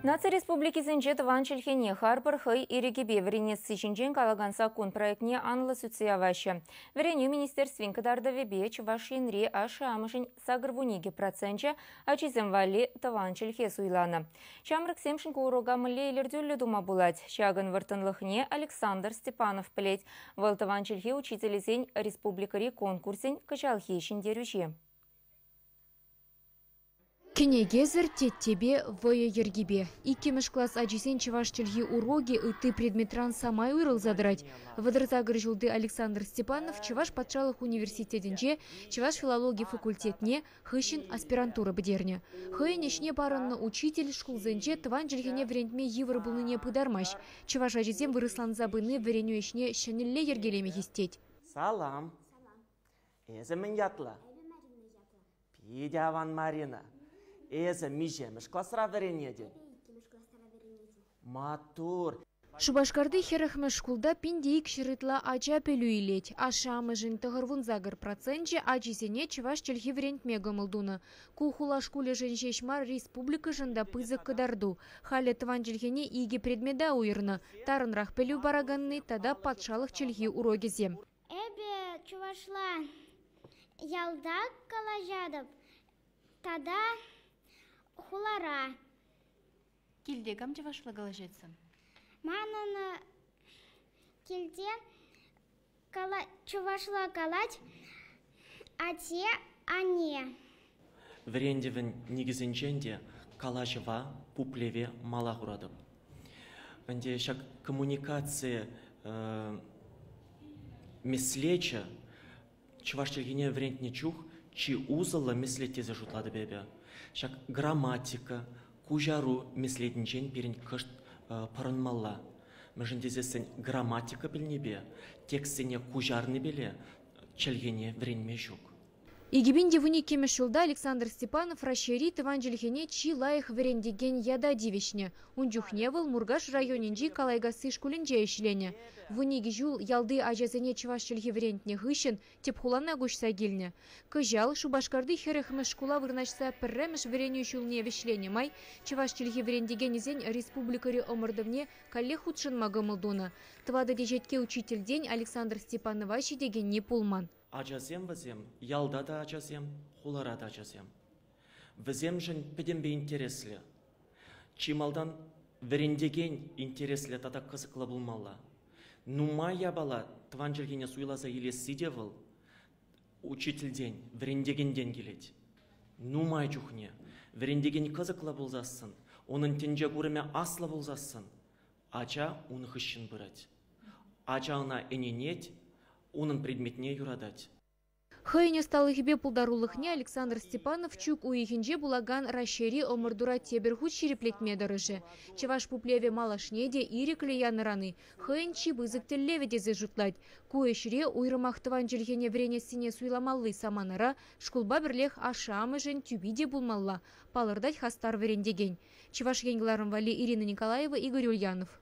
Нация республикисенче тыван чельхене харпар хый ирекебе вренес сичинчен калаганса кун проектне анлы суцияваща. Вреню министерствен кадардавебе чуваш енре аша амышын сагырвуниге процентче ачизем вали тыван чельхе суйлана. Чамрык семшин курога мылейлердюлле дума булать. Чагын вартынлыхне Александр Степанов плеть. Выл тыван чельхе учителесень республикари конкурсень качалхи шиндерюче. Кенегезер тебе вое ергибе. Иккемеш класс аджисен чеваш чельги уроги ты предметран самай уйрыл задрать. Выдрзагыр жылды Александр Степанов чеваш патшалых университетінже, чеваш филологии факультетне, хыщин аспирантура бдерне. Хыйнешне барынны учитель шкулзенже тыван жильгене врентме евр булныне пыдармаш. Чеваш аджисен вырыслан забыны вренюешне шанилле ергелеме хистеть. Салам. Эземен ятла. Пидяван Марина. Эза мижемеш классра веренеде. Матур. Шубашкарды херахме шкулда пиндейк шырытла ача пелюилеть. Ашамыжын тығырвун загыр процентче ачисене чеваш чельхи врентме гымылдуны. Кухула шкуле женщешмар республика жында пызык кыдарду. Хале тыван чельхене иги предмеда уйырны. Тарынрах пелю бараганны тада патшалық чельхи урогезем. Эбе чувашла ялда калажадып. Тада хулара. Килде кам чевашла галажетса? Манын килде чувашла калать, а те ане. Врендевен нигізенченде калажева пуплеве мала хурадып. Анде шак коммуникация мислеча чуваш чельгене врентне чух, чи узала мислете зажутлады бебе. Шак грамматика, кужару мислетінчен перен кышт парынмалла. Мәжіндезесін грамматика білнебе, текстіне кужарны беле, чельгене вренме жук. Игибинде вуникемеш жылда Александр Степанов расшери тыван жильхене чи лайых верендеген яда дивишне. Унджухневыл Мургаш районинджи калайгасы шкулинже ишлене. Вуниги жул ялды ажазене чеваш чельхи верентне гышын тепхулана гушса гильне. Кыжал шубашкарды херехмеш шкула вырнашса пірремеш вереню шулне вишлене май, чеваш чельхи верендеген изен республикари омырдывне калле худшын магамылдуна. Твады дежетке учитель день Александр Степановачи деген не пулман. Ачасем візем, ялда да ачасем, хулара да ачасем. Візем жын педембе интереслі. Чималдан верендеген интереслі тата қызықлы болмалла. Нума ябала тван жергене суйласа елесі девыл, учительден, верендегенден келет. Нумай жүхне, верендеген қызықлы болзасын, оның тенже көріме аслы болзасын. Ача уны хыщын бұрат. Ача она эненет, унын предметне юрадать. Хыйне сталыхбе пулдарулыхне Александр Степанов чук уихинже булаган расшери омырдура теберхут череплетме дырыжы. Чеваш пуплеве малашнеде ирекле яныраны. Хыйн чибызык теллеве дезе жутлать. Куэшре уйрымахтыван жильхене вренесине суйламаллы саманара шкулба бірлех ашамыжын тюбиде булмалла. Палырдать хастар верендеген. Чеваш енгіларын вали Ирина Николаева, Игорь Ульянов.